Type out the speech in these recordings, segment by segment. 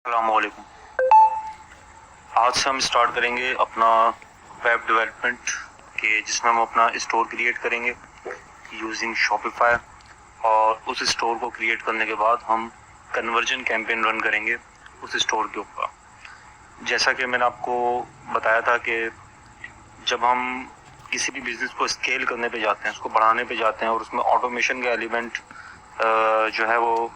अस्सलामुअलैकुम। आज से हम स्टार्ट करेंगे अपना वेब डेवलपमेंट के जिसमें हम अपना स्टोर क्रिएट करेंगे यूजिंग शॉपिफाई, और उस स्टोर को क्रिएट करने के बाद हम कन्वर्जन कैंपेन रन करेंगे उस स्टोर के ऊपर। जैसा कि मैंने आपको बताया था कि जब हम किसी भी बिजनेस को स्केल करने पे जाते हैं, उसको बढ़ाने पे जाते हैं और उसमें ऑटोमेशन के एलिमेंट जो है वो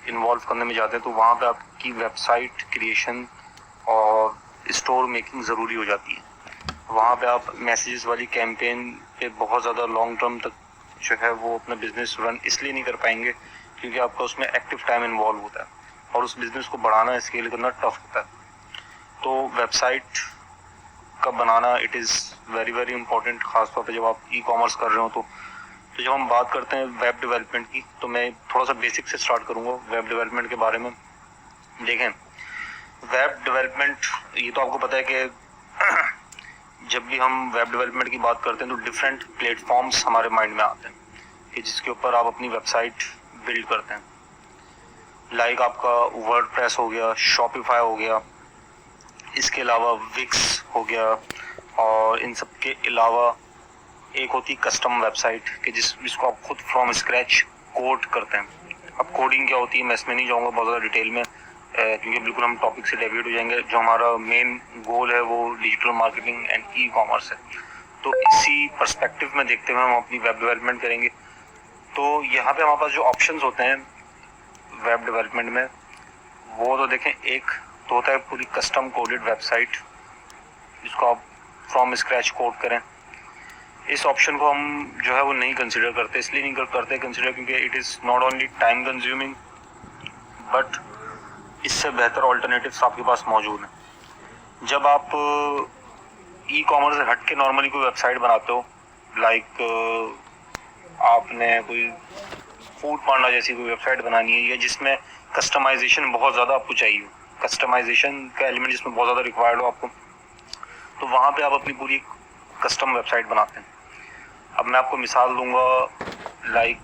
इन्वॉल्व करने में जाते हैं, तो वहाँ पे आपकी वेबसाइट क्रिएशन और स्टोर मेकिंग ज़रूरी हो जाती है। वहाँ पे आप मैसेजेस वाली कैंपेन पे बहुत ज़्यादा लॉन्ग टर्म तक जो है वो अपना बिजनेस रन इसलिए नहीं कर पाएंगे क्योंकि आपका उसमें एक्टिव टाइम इन्वॉल्व होता है और उस बिजनेस को बढ़ाना, स्केल करना टफ होता है। तो वेबसाइट का बनाना it is very very important, खासतौर पे जब आप ई कॉमर्स कर रहे हो। तो जब हम बात करते हैं वेब डेवलपमेंट की, तो मैं थोड़ा सा बेसिक से स्टार्ट करूंगा वेब डेवलपमेंट के बारे में। देखें, वेब डेवलपमेंट ये तो आपको पता है कि जब भी हम वेब डेवलपमेंट की बात करते हैं तो डिफरेंट प्लेटफॉर्म्स हमारे माइंड में आते हैं कि जिसके ऊपर आप अपनी वेबसाइट बिल्ड करते हैं। लाइक आपका वर्डप्रेस हो गया, शॉपिफाई हो गया, इसके अलावा विक्स हो गया, और इन सब के अलावा एक होती कस्टम वेबसाइट कि जिसको आप खुद फ्रॉम स्क्रैच कोड करते हैं। अब कोडिंग क्या होती है मैं इसमें नहीं जाऊंगा बहुत ज़्यादा डिटेल में क्योंकि बिल्कुल हम टॉपिक से डेविएट हो जाएंगे। जो हमारा मेन गोल है वो digital marketing and e commerce है। तो इसी पर्सपेक्टिव में देखते हुए हम अपनी वेब डेवलपमेंट करेंगे। तो यहाँ पे हमारे पास जो ऑप्शंस होते हैं वेब डेवलपमेंट में, वो तो देखें, एक तो होता है पूरी कस्टम कोडेड वेबसाइट जिसको आप फ्रॉम स्क्रैच कोड करें। इस ऑप्शन को हम जो है वो नहीं कंसिडर करते, इसलिए नहीं करते कंसिडर क्योंकि it is not only time consuming but इससे बेहतर ऑल्टरनेटिव्स आपके पास मौजूद हैं। जब आप ई कॉमर्स से हट के नॉर्मली कोई वेबसाइट बनाते हो, लाइक आपने कोई फूड पांडा जैसी कोई वेबसाइट बनानी है या जिसमें कस्टमाइजेशन बहुत ज़्यादा आपको चाहिए हो, कस्टमाइजेशन का एलिमेंट जिसमें बहुत ज़्यादा रिक्वायर्ड हो आपको, तो वहाँ पे आप अपनी पूरी कस्टम वेबसाइट बनाते हैं। अब मैं आपको मिसाल दूंगा, लाइक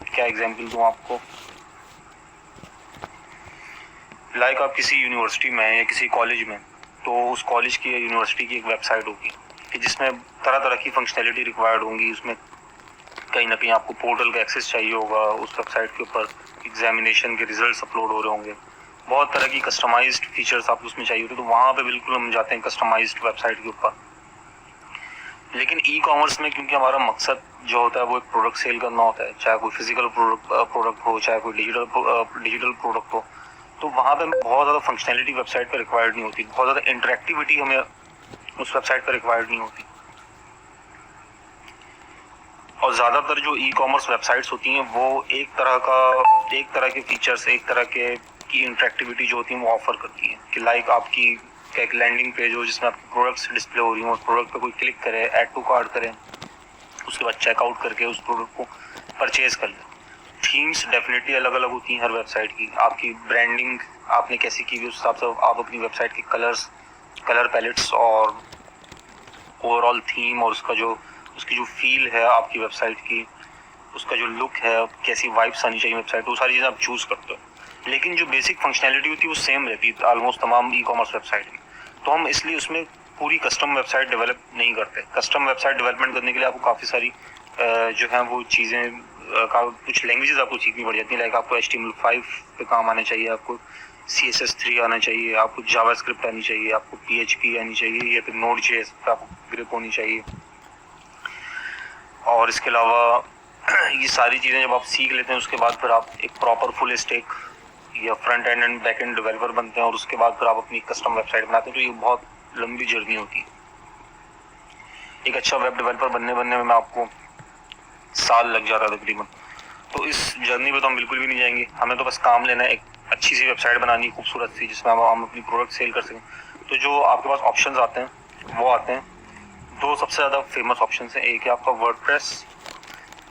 क्या एग्जांपल दूं आपको, लाइक आप किसी यूनिवर्सिटी में या किसी कॉलेज में, तो उस कॉलेज की या यूनिवर्सिटी की एक वेबसाइट होगी कि जिसमें तरह तरह की फंक्शनैलिटी रिक्वायर्ड होंगी। उसमें कहीं ना कहीं आपको पोर्टल का एक्सेस चाहिए होगा, उस वेबसाइट के ऊपर एग्जामिनेशन के रिजल्ट्स अपलोड हो रहे होंगे, बहुत तरह की कस्टमाइज्ड फीचर्स आपको उसमें चाहिए होते, तो वहाँ पे बिल्कुल हम जाते हैं कस्टमाइज्ड वेबसाइट के ऊपर। लेकिन ई कॉमर्स में क्योंकि हमारा मकसद जो होता है वो एक प्रोडक्ट सेल करना होता है, चाहे कोई फिजिकल प्रोडक्ट हो, चाहे कोई डिजिटल प्रोडक्ट हो, तो वहाँ पे बहुत ज़्यादा फंक्शनैलिटी वेबसाइट पर रिक्वायर्ड नहीं होती, बहुत ज़्यादा इंटरेक्टिविटी हमें उस वेबसाइट पर रिक्वायर्ड नहीं होती। और ज़्यादातर जो ई कॉमर्स वेबसाइट्स होती हैं वो एक तरह के फीचर्स, एक तरह के की इंटरेक्टिविटी जो होती है वो ऑफर करती है कि लाइक आपकी एक लैंडिंग पेज हो जिसमें आपकी प्रोडक्ट्स डिस्प्ले हो रही हो, प्रोडक्ट पे कोई क्लिक करे, ऐड टू कार्ट करें, उसके बाद चेकआउट करके उस प्रोडक्ट को परचेज कर ले। थीम्स डेफिनेटली अलग अलग होती हैं हर वेबसाइट की, आपकी ब्रांडिंग आपने कैसी की हुई उस हिसाब से आप अपनी वेबसाइट की कलर पैलेट्स और ओवरऑल थीम और उसकी जो फील है आपकी वेबसाइट की, उसका जो लुक है, कैसी वाइब्स आनी चाहिए वेबसाइट, वो सारी चीज़ें आप चूज़ करते हो। लेकिन जो बेसिक फंक्शनैलिटी होती है वो सेम रहती है ऑलमोस्ट तमाम ई कॉमर्स वेबसाइट की। तो हम इसलिए उसमें पूरी कस्टम वेबसाइट डेवलप नहीं करते। कस्टम वेबसाइट डेवलपमेंट करने के लिए आपको काफ़ी सारी जो है वो चीज़ें कुछ लैंग्वेजेस आपको सीखनी पड़ जाती है। लाइक आपको HTML5 पे काम आना चाहिए, आपको CSS3 आना चाहिए, आपको जावास्क्रिप्ट आनी चाहिए, आपको PHP आनी चाहिए, या फिर Node.js पे आपको ग्रिप होनी चाहिए। और इसके अलावा ये सारी चीज़ें जब आप सीख लेते हैं उसके बाद फिर आप एक प्रॉपर फुल स्टैक या front end and back end developer बनते हैं और उसके बाद फिर आप अपनी कस्टम वेबसाइट बनाते हैं। तो ये बहुत लंबी जर्नी होती है। एक अच्छा वेब डेवलपर बनने में मैं आपको साल लग जाता है तकरीबन। तो इस जर्नी पे तो हम बिल्कुल भी नहीं जाएंगे, हमें तो बस काम लेना है, एक अच्छी सी वेबसाइट बनानी है, खूबसूरत सी, जिसमें हम अपनी प्रोडक्ट सेल कर सकें। तो जो आपके पास ऑप्शंस आते हैं वो आते हैं, दो सबसे ज़्यादा फेमस ऑप्शन हैं। एक है आपका वर्डप्रेस,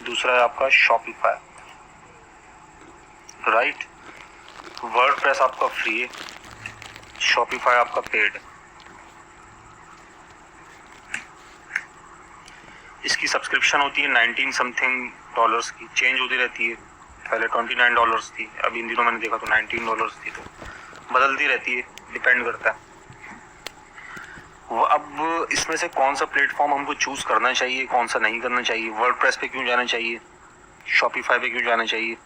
दूसरा है आपका शॉपिफाई। राइट, वर्डप्रेस आपका फ्री है, शॉपिफाई आपका पेड है। इसकी सब्सक्रिप्शन होती है 19 समथिंग डॉलर्स की, चेंज होती रहती है पहले $29 थी, अभी इन दिनों मैंने देखा तो $19 थी। तो बदलती रहती है, डिपेंड करता है। वो अब इसमें से कौन सा प्लेटफॉर्म हमको चूज करना चाहिए, कौन सा नहीं करना चाहिए, वर्डप्रेस पे क्यों जाना चाहिए, शॉपिफाई पे क्यों जाना चाहिए,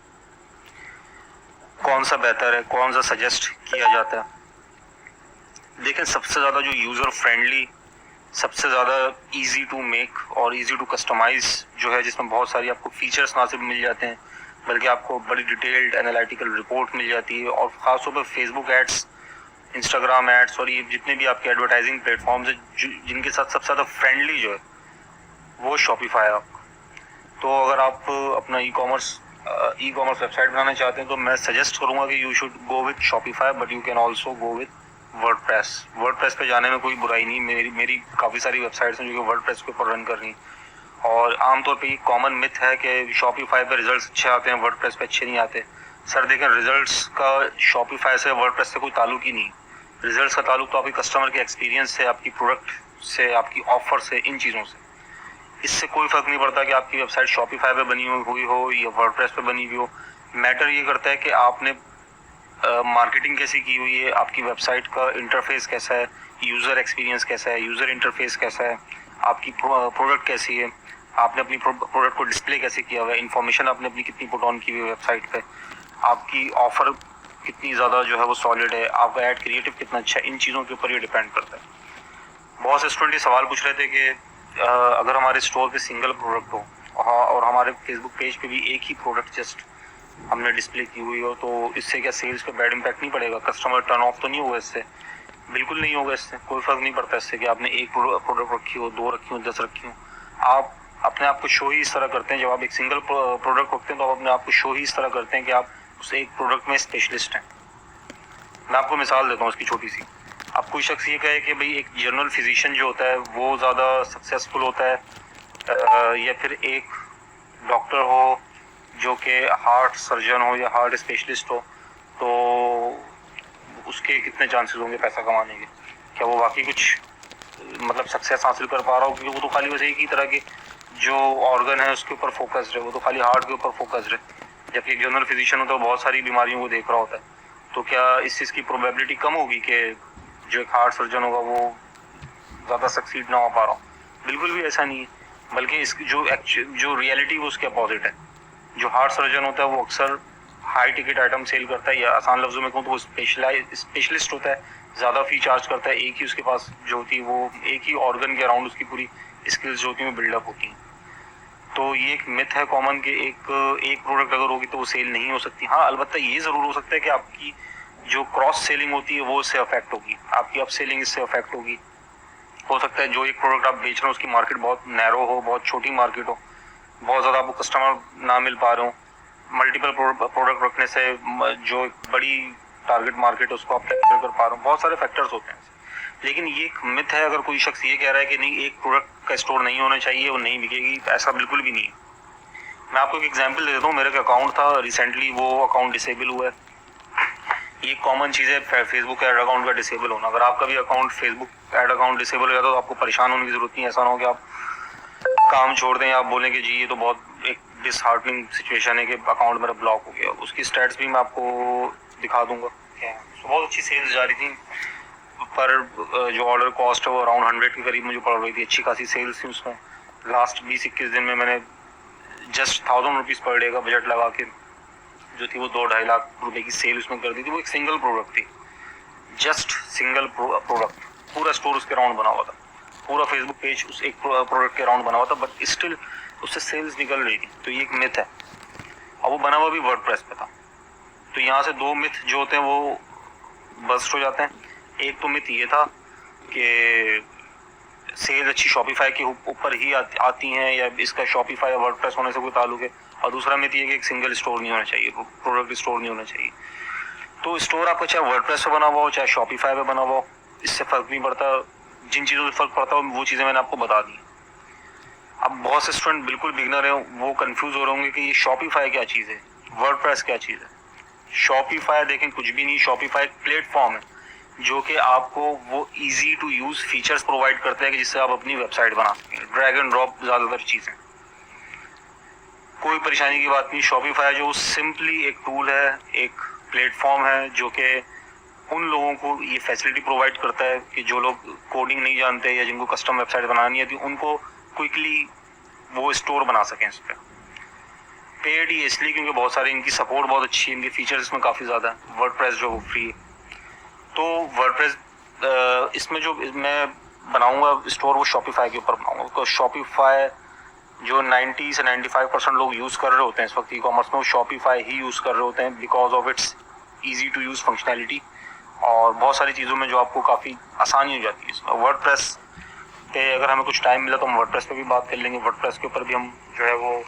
कौन सा बेहतर है, कौन सा सजेस्ट किया जाता है। देखें, सबसे ज़्यादा जो यूज़र फ्रेंडली, सबसे ज़्यादा इजी टू मेक और इजी टू कस्टमाइज जो है, जिसमें बहुत सारी आपको फीचर्स ना सिर्फ मिल जाते हैं बल्कि आपको बड़ी डिटेल्ड एनालिटिकल रिपोर्ट मिल जाती है, और ख़ासतौर पर फेसबुक एड्स, इंस्टाग्राम एड्स और ये जितने भी आपके एडवर्टाइजिंग प्लेटफॉर्म्स हैं जिनके साथ सबसे ज़्यादा फ्रेंडली जो है वो शॉपिफाई है आपका। तो अगर आप अपना ई कॉमर्स वेबसाइट बनाना चाहते हैं तो मैं सजेस्ट करूंगा कि you should go with Shopify, but you can also go with WordPress पे जाने में कोई बुराई नहीं। मेरी काफ़ी सारी वेबसाइट्स हैं जो कि वर्डप्रेस के ऊपर रन कर रही हैं, और आमतौर पे ये कॉमन मिथ है कि शॉपिफाई पे रिजल्ट्स अच्छे आते हैं, वर्डप्रेस पे अच्छे नहीं आते। सर देखें, रिजल्ट्स का शॉपिफाई से वर्डप्रेस से कोई ताल्लुक ही नहीं। रिजल्ट्स का ताल्लुक तो आपके कस्टमर के एक्सपीरियंस से, आपकी प्रोडक्ट से, आपकी ऑफर से, इन चीज़ों से। इससे कोई फ़र्क नहीं पड़ता कि आपकी वेबसाइट शॉपिफाई पे बनी हुई हो या वर्डप्रेस पे बनी हुई हो। मैटर ये करता है कि आपने मार्केटिंग कैसी की हुई है, आपकी वेबसाइट का इंटरफेस कैसा है, यूज़र एक्सपीरियंस कैसा है, यूज़र इंटरफेस कैसा है, आपकी प्रोडक्ट कैसी है, आपने अपनी प्रोडक्ट को डिस्प्ले कैसे किया हुआ है, इन्फॉर्मेशन आपने अपनी कितनी पुट ऑन की हुई है वेबसाइट पे, आपकी ऑफर कितनी ज़्यादा जो है वो सॉलिड है, आपका ऐड क्रिएटिव कितना अच्छा है। इन चीज़ों के ऊपर ये डिपेंड करता है। बहुत से स्टूडेंट ये सवाल पूछ रहे थे कि अगर हमारे स्टोर पे सिंगल प्रोडक्ट हो और हमारे फेसबुक पेज पे भी एक ही प्रोडक्ट जस्ट हमने डिस्प्ले की हुई हो, तो इससे क्या सेल्स पे बैड इम्पैक्ट नहीं पड़ेगा, कस्टमर टर्न ऑफ तो नहीं होगा इससे? बिल्कुल नहीं होगा, इससे कोई फ़र्क नहीं पड़ता इससे कि आपने एक प्रोडक्ट रखी हो, 2 रखी हो, 10 रखी हो। आप अपने आप को शो ही इस तरह करते हैं, जब आप एक सिंगल प्रोडक्ट रखते हैं तो आप अपने आप को शो ही इस तरह करते हैं कि आप उस एक प्रोडक्ट में स्पेशलिस्ट हैं। मैं आपको मिसाल देता हूँ उसकी छोटी सी। अब कोई शख्स ये कहे कि भाई एक जनरल फिजिशियन जो होता है वो ज़्यादा सक्सेसफुल होता है या फिर एक डॉक्टर हो जो कि हार्ट सर्जन हो या हार्ट स्पेशलिस्ट हो, तो उसके कितने चांसेस होंगे पैसा कमाने के? क्या वो वाकई कुछ मतलब सक्सेस हासिल कर पा रहा हो? क्योंकि वो तो खाली वैसे एक ही तरह के जो ऑर्गन है उसके ऊपर फोकस्ड है, वो तो खाली हार्ट के ऊपर फोकस्ड है, जबकि एक जनरल फिजिशियन होता है बहुत सारी बीमारियों को देख रहा होता है। तो क्या इस चीज़ की प्रोबेबिलिटी कम होगी कि जो एक हार्ट सर्जन होगा वो ज़्यादा सक्सीड ना हो पा रहा हो? बिल्कुल भी ऐसा नहीं है, बल्कि इसकी जो रियलिटी वो उसके अपोजिट है। जो हार्ट सर्जन होता है वो अक्सर हाई टिकट आइटम सेल करता है, या आसान लफ्जों में कहूँ तो वो स्पेशलिस्ट होता है, ज़्यादा फी चार्ज करता है। एक ही उसके पास जो होती है वो एक ही ऑर्गन के अराउंड उसकी पूरी स्किल्स जो होती हैं वो बिल्डअप होती हैं। तो ये एक मिथ है कॉमन कि एक प्रोडक्ट अगर होगी तो वो सेल नहीं हो सकती। हाँ, अलबत्ता ये ज़रूर हो सकता है कि आपकी जो क्रॉस सेलिंग होती है वो इससे अफेक्ट होगी, आपकी अप सेलिंग इससे अफेक्ट होगी। हो सकता है जो एक प्रोडक्ट आप बेच रहे हो उसकी मार्केट बहुत नैरो हो, बहुत छोटी मार्केट हो, बहुत ज़्यादा आपको कस्टमर ना मिल पा रहे हो। मल्टीपल प्रोडक्ट रखने से जो एक बड़ी टारगेट मार्केट है उसको आप कैप्चर कर पा रहे हो। बहुत सारे फैक्टर्स होते हैं, लेकिन ये एक मिथ है। अगर कोई शख्स ये कह रहा है कि नहीं एक प्रोडक्ट का स्टोर नहीं होना चाहिए, वो नहीं बिकेगी, ऐसा बिल्कुल भी नहीं है। मैं आपको एक एग्जांपल दे देता हूँ। मेरा एक अकाउंट था रिसेंटली, वो अकाउंट डिसेबल हुआ है। ये कॉमन चीज़ है फेसबुक एड अकाउंट का डिसेबल होना। अगर आपका भी account Facebook ad account disable हो जाता तो आपको परेशान होने की जरूरत नहीं है। ऐसा ना हो कि आप काम छोड़ दें, आप बोलें कि जी ये तो बहुत एक डिसहार्टनिंग सिचुएशन है कि अकाउंट मेरा ब्लॉक हो गया। उसकी स्टैट्स भी मैं आपको दिखा दूंगा। बहुत अच्छी सेल्स जा रही थी, पर जो ऑर्डर कॉस्ट है वो अराउंड 100 के करीब मुझे पड़ रही थी। अच्छी खासी सेल्स थी उसमें। लास्ट 20-21 दिन में मैंने जस्ट 1000 रुपीज़ पर डे का बजट लगा के जो थी वो 2-2.5 लाख रुपए की सेल उसमें कर दी थी। वो एक सिंगल प्रोडक्ट थी, जस्ट सिंगल प्रोडक्ट। पूरा स्टोर उसके अराउंड बना हुआ था, पूरा फेसबुक पेज उस एक प्रोडक्ट के अराउंड बना हुआ था, बट स्टिल उससे सेल्स निकल रही थी। तो ये एक मिथ है, और वो बना हुआ भी वर्डप्रेस पे था। तो यहाँ से 2 मिथ जो होते हैं वो बस्ट हो जाते हैं। एक तो मिथ ये था कि सेल्स अच्छी शॉपिफाई के ऊपर ही आती हैं, या इसका शॉपिफाई या वर्डप्रेस होने से कोई ताल्लुक है। और दूसरा मिथ ये कि एक सिंगल स्टोर नहीं होना चाहिए, प्रोडक्ट स्टोर नहीं होना चाहिए। तो स्टोर आपका चाहे वर्डप्रेस पे बना हुआ हो चाहे शॉपिफाई पे बना हुआ हो, इससे फ़र्क नहीं पड़ता। जिन चीज़ों से फ़र्क पड़ता हो वो चीज़ें मैंने आपको बता दी। अब बहुत से स्टूडेंट बिल्कुल बिगनर हैं, वो कंफ्यूज हो रहे होंगे कि ये शॉपिफाई क्या चीज़ है, वर्डप्रेस क्या चीज़ है। शॉपिफाई देखें कुछ भी नहीं। शॉपिफाई एक प्लेटफॉर्म है जो कि आपको वो easy to use features provide करता है कि जिससे आप अपनी वेबसाइट बना सकें। ड्रैग एंड ड्रॉप ज़्यादातर चीज़ें। कोई परेशानी की बात नहीं। शॉपिफाई जो सिंपली एक टूल है, एक प्लेटफॉर्म है जो कि उन लोगों को ये फैसिलिटी प्रोवाइड करता है कि जो लोग कोडिंग नहीं जानते या जिनको कस्टम वेबसाइट बनानी है, उनको क्विकली वो स्टोर बना सकें इस पर। पेड ही इसलिए क्योंकि बहुत सारे इनकी सपोर्ट बहुत अच्छी है, इनके फीचर्स इसमें काफ़ी ज़्यादा है। वर्डप्रेस जो फ्री है, तो वर्डप्रेस इसमें जो मैं बनाऊंगा स्टोर वो शॉपिफाई के ऊपर बनाऊंगा। तो शॉपिफाई जो 90 से 95% लोग यूज़ कर रहे होते हैं इस वक्त ई कॉमर्स में, वो शॉपिफाई ही यूज़ कर रहे होते हैं because of its easy to use functionality और बहुत सारी चीज़ों में जो आपको काफ़ी आसानी हो जाती है इसमें। वर्डप्रेस पे अगर हमें कुछ टाइम मिला तो हम वर्डप्रेस पे भी बात कर लेंगे। वर्डप्रेस के ऊपर भी हम जो है वो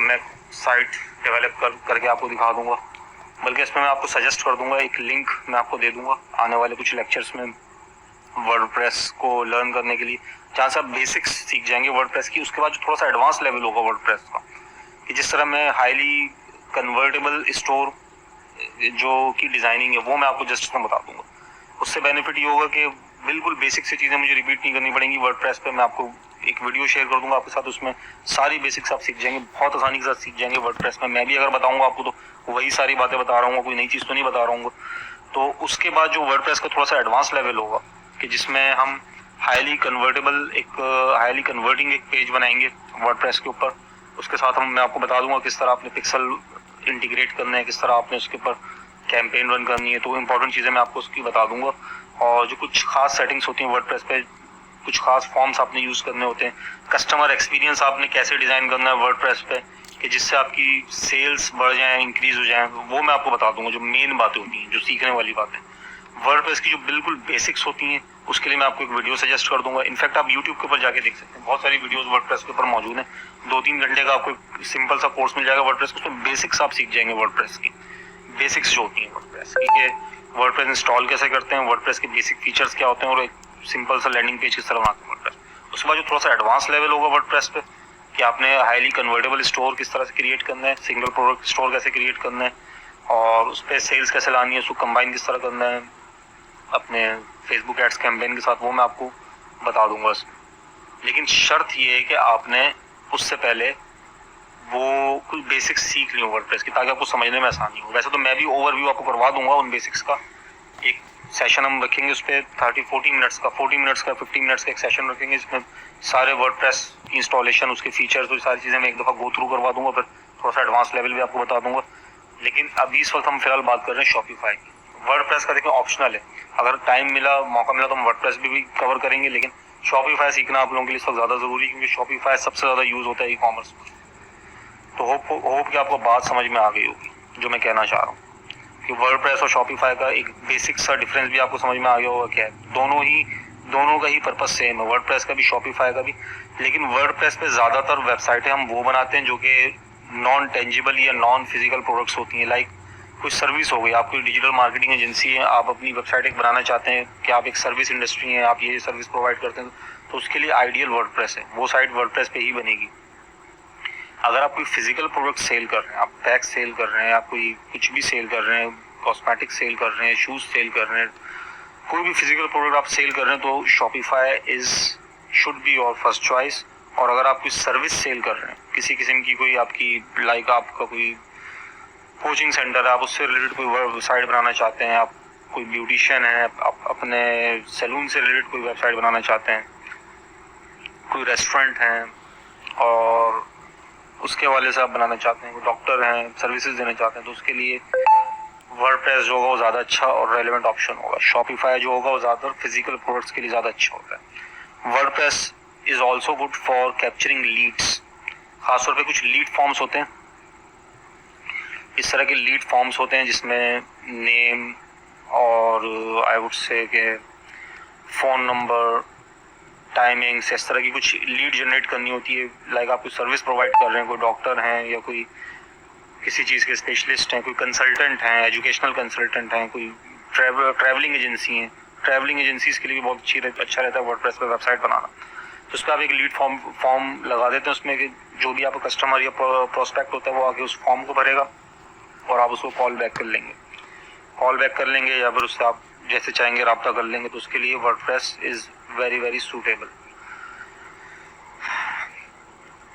मैं साइट डेवलप करके आपको दिखा दूंगा, बल्कि इसमें मैं आपको सजेस्ट कर दूंगा, एक लिंक मैं आपको दे दूंगा आने वाले कुछ लेक्चर्स में वर्डप्रेस को लर्न करने के लिए, जहाँ से आप बेसिक्स सीख जाएंगे वर्डप्रेस की। उसके बाद जो थोड़ा सा एडवांस लेवल होगा वर्डप्रेस का, कि जिस तरह मैं हाईली कन्वर्टेबल स्टोर जो की डिज़ाइनिंग है वो मैं आपको जस्ट इसमें बता दूंगा। उससे बेनिफिट ये होगा कि बिल्कुल बेसिक से चीज़ें मुझे रिपीट नहीं करनी पड़ेंगी। वर्डप्रेस पे मैं आपको एक वीडियो शेयर कर दूंगा आपके साथ, उसमें सारी बेसिक्स आप सीख जाएंगे, बहुत आसानी के साथ सीख जाएंगे वर्डप्रेस में। मैं भी अगर बताऊंगा आपको तो वही सारी बातें बता रहा हूँ, कोई नई चीज़ तो नहीं बता रहा हूँ। तो उसके बाद जो वर्डप्रेस का थोड़ा सा एडवांस लेवल होगा कि जिसमें हम हाईली कन्वर्टिंग एक पेज बनाएंगे वर्डप्रेस के ऊपर। उसके साथ मैं आपको बता दूंगा किस तरह आपने पिक्सल इंटीग्रेट करना है, किस तरह आपने उसके ऊपर कैंपेन रन करनी है। तो इंपॉर्टेंट चीज़ें मैं आपको उसकी बता दूंगा, और जो कुछ खास सेटिंग्स होती हैं वर्डप्रेस पे, कुछ खास फॉर्म्स आपने यूज़ करने होते हैं, कस्टमर एक्सपीरियंस आपने कैसे डिज़ाइन करना है वर्डप्रेस पे कि जिससे आपकी सेल्स बढ़ जाएं, इंक्रीज हो जाएं, वो मैं आपको बता दूंगा। जो मेन बातें होती हैं, जो सीखने वाली बातें वर्डप्रेस की, जो बिल्कुल बेसिक्स होती हैं, उसके लिए मैं आपको एक वीडियो सजेस्ट कर दूंगा। इनफैक्ट आप यूट्यूब के ऊपर जाके देख सकते हैं, बहुत सारी वीडियोस वर्डप्रेस के ऊपर मौजूद हैं। 2-3 घंटे का आपको सिंपल सा कोर्स मिल जाएगा वर्डप्रेस, उसमें बेसिक्स आप सीख जाएंगे वर्डप्रेस की, बेसिक्स जो होती हैं वर्डप्रेस की, वर्डप्रेस इंस्टॉल कैसे करते हैं, वर्डप्रेस के बेसिक फीचर्स क्या होते हैं, और एक सिंपल सा लैंडिंग पेज किस तरह बनाते हैं वर्डप्रेस। उसके बाद जो थोड़ा सा एडवांस लेवल होगा वर्डप्रेस पे कि आपने हाईली कन्वर्टेबल स्टोर किस तरह से क्रिएट करना है, सिंगल प्रोडक्ट स्टोर कैसे क्रिएट करना है, और उस पर सेल्स कैसे लानी है, उसको कंबाइन किस तरह करना है अपने फेसबुक एड्स कैंपेन के साथ, वो मैं आपको बता दूंगा उसमें। लेकिन शर्त ये है कि आपने उससे पहले वो कुछ बेसिक्स सीख ली हो वर्डप्रेस की, ताकि आपको समझने में आसानी हो। वैसे तो मैं भी ओवरव्यू आपको करवा दूंगा उन बेसिक्स का, एक सेशन हम रखेंगे उस पर 40 मिनट्स का 50 मिनट्स का एक सेशन रखेंगे, इसमें सारे वर्डप्रेस इंस्टॉलेशन, उसके फीचर्स, तो सारी चीज़ें मैं एक दफ़ा गो थ्रू करवा दूंगा, फिर थोड़ा सा एडवांस लेवल भी आपको बता दूंगा। लेकिन अभी इस वक्त हम फिलहाल बात कर रहे हैं शॉपिफाई की। वर्डप्रेस का देखिए ऑप्शनल है, अगर टाइम मिला, मौका मिला तो हम वर्डप्रेस भी कवर करेंगे, लेकिन शॉपिफाई सीखना आप लोगों के लिए इस वक्त ज़्यादा ज़रूरी है, क्योंकि शॉपिफाई सबसे ज़्यादा यूज़ होता है ई कॉमर्स में। तो होप कि आपको बात समझ में आ गई होगी जो मैं कहना चाह रहा हूँ, कि वर्डप्रेस और शॉपिफाई का एक बेसिक सा डिफरेंस भी आपको समझ में आ गया होगा क्या है। दोनों का ही पर्पस सेम है, वर्डप्रेस का भी शॉपिफाई का भी। लेकिन वर्डप्रेस पे ज़्यादातर वेबसाइटें हम वो बनाते हैं जो कि नॉन टेंजिबल या नॉन फिजिकल प्रोडक्ट्स होती हैं। लाइक कुछ सर्विस हो गई, आप कोई डिजिटल मार्केटिंग एजेंसी है, आप अपनी वेबसाइट एक बनाना चाहते हैं कि आप एक सर्विस इंडस्ट्री हैं, आप ये सर्विस प्रोवाइड करते हैं, तो उसके लिए आइडियल वर्डप्रेस है, वो साइट वर्डप्रेस पे ही बनेगी। अगर आप कोई फिजिकल प्रोडक्ट सेल कर रहे हैं, आप बैग सेल कर रहे हैं, आप कोई कुछ भी सेल कर रहे हैं, कॉस्मेटिक सेल कर रहे हैं, शूज़ सेल कर रहे हैं, कोई भी फिजिकल प्रोडक्ट आप सेल कर रहे हैं, तो Shopify should be your first choice. और अगर आप कोई सर्विस सेल कर रहे हैं, किसी किस्म की कोई आपकी, लाइक आपका कोई कोचिंग सेंटर है, आप उससे रिलेटेड कोई वेबसाइट बनाना चाहते हैं, आप कोई ब्यूटिशियन है, आप अपने सैलून से रिलेटेड कोई वेबसाइट बनाना चाहते हैं, कोई रेस्टोरेंट हैं और उसके हवाले से आप बनाना चाहते हैं, कोई डॉक्टर हैं, सर्विसेज देना चाहते हैं, तो उसके लिए वर्डप्रेस जो होगा वो ज़्यादा अच्छा और रेलेवेंट ऑप्शन होगा। शॉपिफाई जो होगा वो ज़्यादातर फिजिकल प्रोडक्ट्स के लिए ज़्यादा अच्छा होता है। WordPress is also good for capturing leads, खासतौर पे कुछ लीड फॉर्म्स होते हैं, इस तरह के लीड फॉर्म्स होते हैं जिसमें नेम और आई वुड से के फ़ोन नंबर, टाइमिंग्स, इस तरह की कुछ लीड जनरेट करनी होती है। लाइक आप कोई सर्विस प्रोवाइड कर रहे हैं, कोई डॉक्टर हैं या कोई किसी चीज़ के स्पेशलिस्ट हैं, कोई कंसल्टेंट हैं, एजुकेशनल कंसल्टेंट हैं, कोई ट्रैवलिंग एजेंसी हैं, ट्रैवलिंग एजेंसीज़ के लिए भी बहुत अच्छा रहता है वर्डप्रेस पर वेबसाइट बनाना। तो उस पर आप एक लीड फॉर्म लगा देते हैं, उसमें कि जो भी आपका कस्टमर या प्रोस्पेक्ट होता है वो आके उस फॉर्म को भरेगा और आप उसको कॉल बैक कर लेंगे या फिर उससे आप जैसे चाहेंगे रब्ता कर लेंगे। तो उसके लिए WordPress is very very suitable.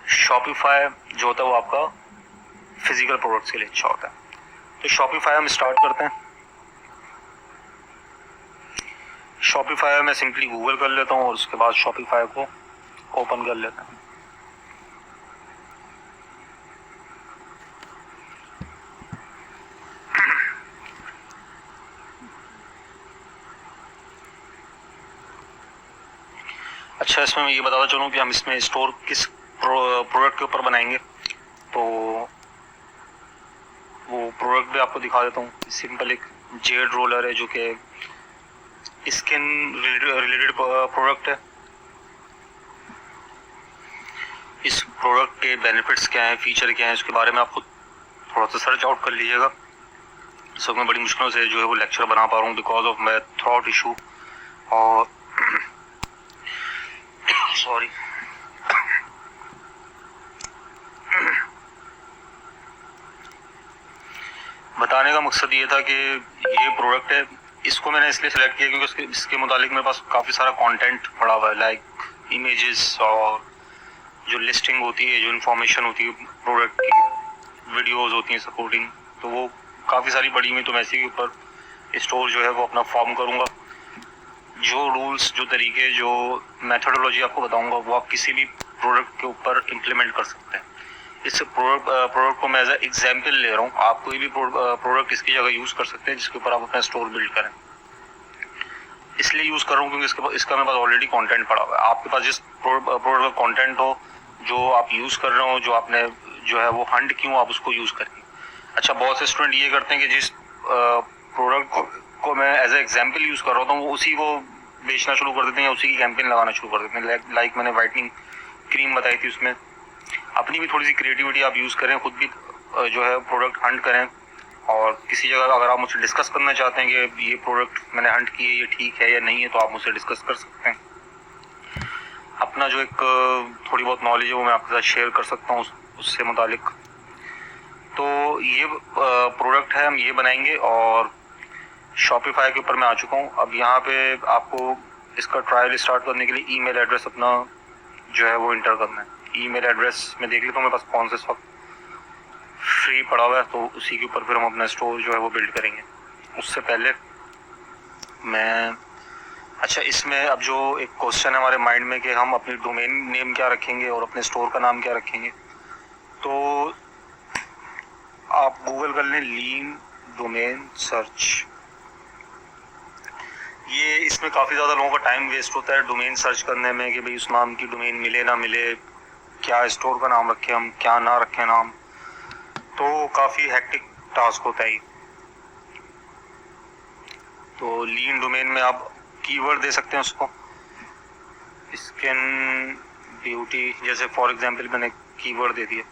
Shopify जो होता है वो आपका फिजिकल प्रोडक्ट्स के लिए अच्छा होता है। तो शॉपिफाई हम स्टार्ट करते हैं। शॉपिफाई मैं सिंपली गूगल कर लेता हूँ और उसके बाद शॉपिफाई को ओपन कर लेता हूँ। अच्छा, इसमें मैं ये बताता चलूँ कि हम इसमें स्टोर किस प्रोडक्ट के ऊपर बनाएंगे, तो वो प्रोडक्ट भी आपको दिखा देता हूँ। सिंपल एक जेड रोलर है जो कि स्किन रिलेटेड प्रोडक्ट है। इस प्रोडक्ट के बेनिफिट्स क्या हैं, फीचर क्या हैं, इसके बारे में आपको थोड़ा सा सर्च आउट कर लीजिएगा। सब मैं बड़ी मुश्किलों से जो है वो लेक्चर बना पा रहा हूँ because of my throat issue और सॉरी। बताने का मकसद ये था कि ये प्रोडक्ट है, इसको मैंने इसलिए सिलेक्ट किया क्योंकि इसके मुतालिक मेरे पास काफ़ी सारा कंटेंट पड़ा हुआ है, लाइक इमेजेस और जो लिस्टिंग होती है, जो इन्फॉर्मेशन होती है प्रोडक्ट की, वीडियोस होती हैं सपोर्टिंग, तो वो काफ़ी सारी पड़ी हुई। तो मैं इसी के ऊपर स्टोर जो है वो अपना फॉर्म करूँगा। जो रूल्स, जो तरीके, जो मेथोडोलॉजी आपको बताऊंगा वो आप किसी भी प्रोडक्ट के ऊपर इम्प्लीमेंट कर सकते हैं। इस प्रोडक्ट को मैं एज एग्जाम्पल ले रहा हूँ। आप कोई भी प्रोडक्ट इसकी जगह यूज़ कर सकते हैं जिसके ऊपर आप अपना स्टोर बिल्ड करें। इसलिए यूज़ कर रहा हूँ क्योंकि इसका मेरे पास ऑलरेडी कंटेंट पड़ा हुआ है। आपके पास जिस प्रोडक्ट का कंटेंट हो, जो आप यूज़ कर रहे हो, जो आपने जो है वो हंट क्यों, आप उसको यूज़ करेंगे। अच्छा, बहुत से स्टूडेंट ये करते हैं कि जिस प्रोडक्ट को मैं एज ए एग्जाम्पल यूज़ कर रहा हूँ वो उसी को बेचना शुरू कर देते हैं या उसी की कैंपेन लगाना शुरू कर देते हैं। लाइक मैंने वाइटनिंग क्रीम बताई थी, उसमें अपनी भी थोड़ी सी क्रिएटिविटी आप यूज़ करें, खुद भी जो है प्रोडक्ट हंट करें। और किसी जगह अगर आप मुझसे डिस्कस करना चाहते हैं कि ये प्रोडक्ट मैंने हंट की है, ये ठीक है या नहीं है, तो आप मुझसे डिस्कस कर सकते हैं। अपना जो एक थोड़ी बहुत नॉलेज है वो मैं आपके साथ शेयर कर सकता हूँ उससे मुतालिक। तो ये प्रोडक्ट है, हम ये बनाएंगे और शॉपिफाई के ऊपर मैं आ चुका हूँ। अब यहाँ पे आपको इसका ट्रायल स्टार्ट करने के लिए ईमेल एड्रेस अपना जो है वो इंटर करना है। ईमेल एड्रेस मैं देख लेता हूँ मेरे पास कौन से वक्त फ्री पड़ा हुआ है, तो उसी के ऊपर फिर हम अपना स्टोर जो है वो बिल्ड करेंगे। उससे पहले मैं अच्छा, इसमें अब जो एक क्वेश्चन है हमारे माइंड में कि हम अपनी डोमेन नेम क्या रखेंगे और अपने स्टोर का नाम क्या रखेंगे, तो आप गूगल कर लें लीन डोमेन सर्च। ये इसमें काफ़ी ज़्यादा लोगों का टाइम वेस्ट होता है डोमेन सर्च करने में कि भाई उस नाम की डोमेन मिले ना मिले, क्या स्टोर का नाम रखें हम, क्या ना रखें नाम, तो काफ़ी हेक्टिक टास्क होता है। तो लीन डोमेन में आप कीवर्ड दे सकते हैं उसको, स्किन ब्यूटी जैसे फॉर एग्जांपल मैंने कीवर्ड दे दिया।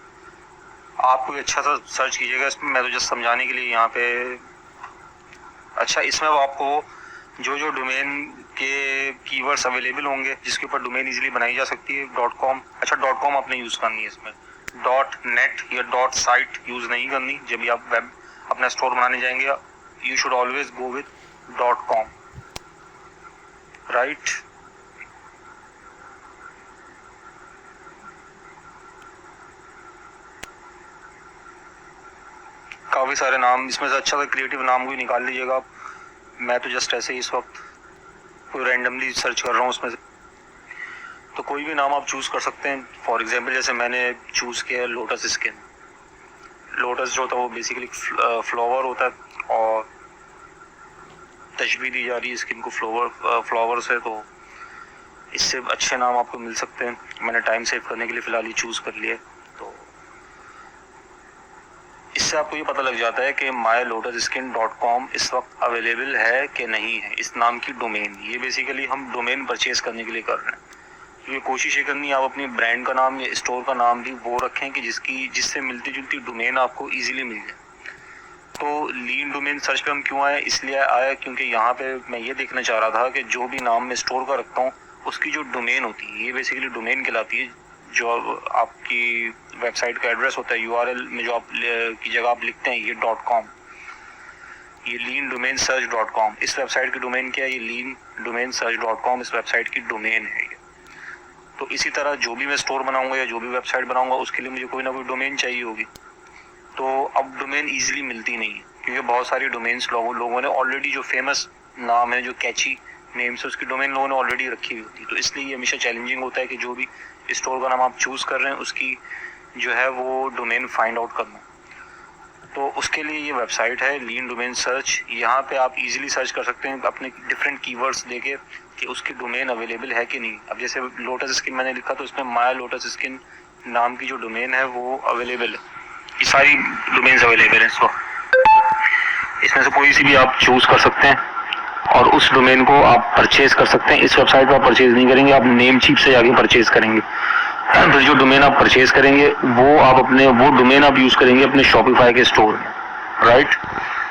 आप कोई अच्छा सा सर्च कीजिएगा इसमें, मैं तो जस्ट समझाने के लिए यहाँ पे। अच्छा, इसमें आपको जो जो डोमेन के कीवर्ड्स अवेलेबल होंगे जिसके ऊपर डोमेन इजीली बनाई जा सकती है, .com। अच्छा, .com आपने यूज़ करनी है इसमें, .net या .site यूज़ नहीं करनी। जब भी आप वेब अपना स्टोर बनाने जाएंगे, you should always go with .com, right. काफ़ी सारे नाम इसमें से अच्छा सा क्रिएटिव नाम कोई निकाल लीजिएगा आप। मैं तो जस्ट ऐसे ही इस वक्त कोई रैंडमली सर्च कर रहा हूँ उसमें से, तो कोई भी नाम आप चूज़ कर सकते हैं। फॉर एग्जांपल जैसे मैंने चूज़ किया लोटस स्किन। लोटस जो होता है वो बेसिकली फ्लावर होता है और तशबीह दी जा रही है स्किन को फ्लावर से, तो इससे अच्छे नाम आपको मिल सकते हैं। मैंने टाइम सेव करने के लिए फ़िलहाल ही चूज़ कर लिया। तो इससे आपको ये पता लग जाता है कि mylotusskin.com इस वक्त अवेलेबल है कि नहीं है, इस नाम की डोमेन। ये बेसिकली हम डोमेन परचेज करने के लिए कर रहे हैं। तो ये कोशिश ये करनी है आप अपनी ब्रांड का नाम या स्टोर का नाम भी वो रखें कि जिससे मिलती जुलती डोमेन आपको ईजिली मिल जाए। तो लीन डोमेन सर्च पे हम क्यों आए, इसलिए आया क्योंकि यहाँ पे मैं ये देखना चाह रहा था कि जो भी नाम मैं स्टोर का रखता हूँ उसकी जो डोमेन होती है, ये बेसिकली डोमेन कहलाती है। जो आपकी वेबसाइट का एड्रेस होता है, URL में जो आप की जगह आप लिखते हैं ये .com, ये लीन डोमेन सर्च .com। इस वेबसाइट की डोमेन क्या है, ये लीन डोमेन सर्च .com इस वेबसाइट की डोमेन है ये। तो इसी तरह जो भी मैं स्टोर बनाऊंगा या जो भी वेबसाइट बनाऊंगा उसके लिए मुझे कोई ना कोई डोमेन चाहिए होगी। तो अब डोमेन ईजिली मिलती नहीं है, क्योंकि बहुत सारी डोमेन्स लोगों ने ऑलरेडी, जो फेमस नाम है, जो कैची नेम से, उसकी डोमेन लोगों ने ऑलरेडी रखी हुई होती है। तो इसलिए ये हमेशा चैलेंजिंग होता है कि जो भी स्टोर का नाम आप चूज कर रहे हैं उसकी जो है वो डोमेन फाइंड आउट करना। तो उसके लिए ये वेबसाइट है लीन डोमेन सर्च। यहाँ पे आप इजीली सर्च कर सकते हैं अपने डिफरेंट कीवर्ड्स देके कि उसकी डोमेन अवेलेबल है कि नहीं। अब जैसे लोटस स्किन मैंने लिखा तो इसमें माय लोटस स्किन नाम की जो डोमेन है वो अवेलेबल है। ये सारी डोमेन्स अवेलेबल हैं, सो इसमें से कोई सी भी आप चूज कर सकते हैं और उस डोमेन को आप परचेज कर सकते हैं। इस वेबसाइट पर आप परचेज नहीं करेंगे, आप नेम चीप से जाके परचेज करेंगे। फिर जो डोमेन आप परचेज करेंगे वो डोमेन आप यूज करेंगे अपने शॉपिफाई के स्टोर में, राइट।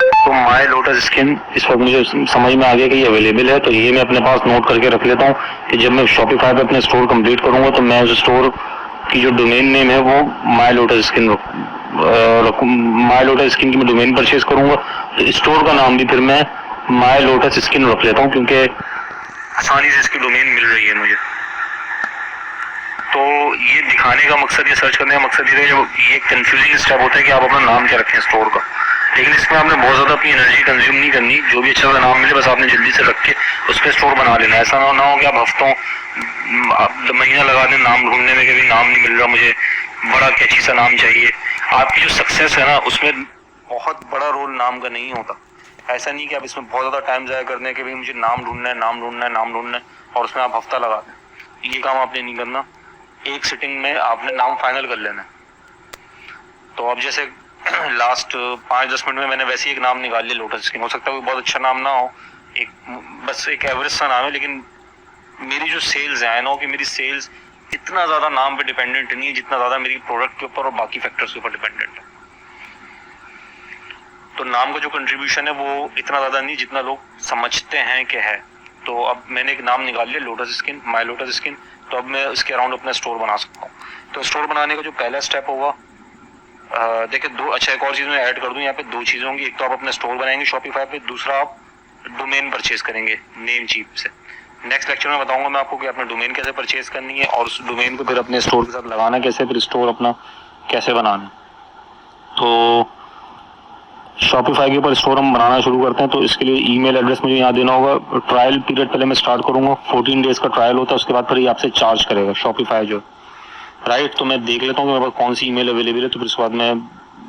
तो माय लोटस स्किन इस वक्त मुझे समझ में आ गया कि ये अवेलेबल है, तो ये मैं अपने पास नोट करके रख लेता हूँ कि जब मैं शॉपिफाई पे अपने स्टोर कंप्लीट करूंगा तो मैं उस स्टोर की जो डोमेन नेम है वो माय लोटस स्किन की मैं डोमेन परचेज करूंगा। तो स्टोर का नाम भी फिर मैं माय लोटस स्किन रख लेता हूँ, क्योंकि आसानी से इसकी डोमेन मिल रही है मुझे। तो ये दिखाने का मकसद, ये सर्च करने का मकसद ये है, जो ये कंफ्यूजिंग स्टेप होता है कि आप अपना नाम क्या रखें स्टोर का। लेकिन इसमें आपने बहुत ज़्यादा अपनी एनर्जी कंज्यूम नहीं करनी। जो भी अच्छा सा नाम मिले बस आपने जल्दी से रख के उस पर स्टोर बना लेना। ऐसा ना हो कि आप हफ्तों महीना लगा दें नाम ढूंढने में कि भी नाम नहीं मिल रहा, मुझे बड़ा कैची सा नाम चाहिए। आपकी जो सक्सेस है ना उसमें बहुत बड़ा रोल नाम का नहीं होता। ऐसा नहीं कि आप इसमें बहुत ज़्यादा टाइम ज़ाया कर दें कि भाई मुझे नाम ढूंढना है और उसमें आप हफ्ता लगा दें। ये काम आपने नहीं करना। एक सिटिंग में आपने नाम फाइनल कर लेना है। तो अब जैसे लास्ट 5-10 मिनट में मैंने वैसे ही एक नाम निकाल लिया लोटस स्किन। हो सकता है कोई बहुत अच्छा नाम ना हो, बस एक एवरेज सा नाम है, लेकिन मेरी जो सेल्स है, आई नो कि मेरी सेल्स इतना ज़्यादा नाम पे डिपेंडेंट नहीं है जितना ज़्यादा मेरी प्रोडक्ट के ऊपर और बाकी फैक्टर्स के ऊपर डिपेंडेंट है। तो नाम का जो कंट्रीब्यूशन है वो इतना ज़्यादा नहीं जितना लोग समझते हैं कि है। तो अब मैंने एक नाम निकाल लिया lotus skin, my lotus skin. तो अब मैं इसके अराउंड अपना स्टोर बना सकता हूँ। तो स्टोर बनाने का जो पहला स्टेप होगा, देखिए एक और चीज़ मैं ऐड कर दूं, यहाँ पे 2 चीज़ें होंगी। एक तो आप अपना स्टोर बनाएंगे शॉपिफाई पे, दूसरा आप डोमेन परचेज करेंगे नेम चीप से। नेक्स्ट लेक्चर में बताऊंगा मैं आपको कि आपने डोमेन कैसे परचेज करनी है और उस डोमेन को फिर अपने स्टोर के साथ लगाना कैसे, फिर स्टोर अपना कैसे बनाना। तो शॉपिफाई के ऊपर स्टोर हम बनाना शुरू करते हैं। तो इसके लिए ईमेल एड्रेस मुझे यहाँ देना होगा। ट्रायल पीरियड पहले मैं स्टार्ट करूंगा, 14 डेज का ट्रायल होता है। उसके बाद फिर ये आपसे चार्ज करेगा शॉपिफाई जो, राइट। तो मैं देख लेता हूँ कि मेरे पास कौन सी ईमेल अवेलेबल है, तो फिर उसके बाद मैं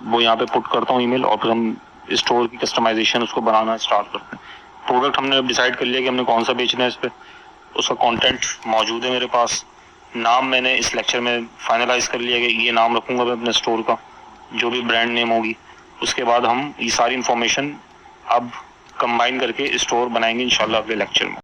वो यहाँ पे पुट करता हूँ ईमेल, और फिर हम स्टोर की कस्टमाइजेशन उसको बनाना स्टार्ट करते हैं। प्रोडक्ट हमने डिसाइड कर लिया कि हमने कौन सा बेचना है, इस पर उसका कंटेंट मौजूद है मेरे पास। नाम मैंने इस लेक्चर में फाइनलाइज कर लिया कि ये नाम रखूंगा मैं अपने स्टोर का, जो भी ब्रांड नेम होगी। उसके बाद हम ये सारी इंफॉर्मेशन अब कंबाइन करके स्टोर बनाएंगे इंशाल्लाह अगले लेक्चर में।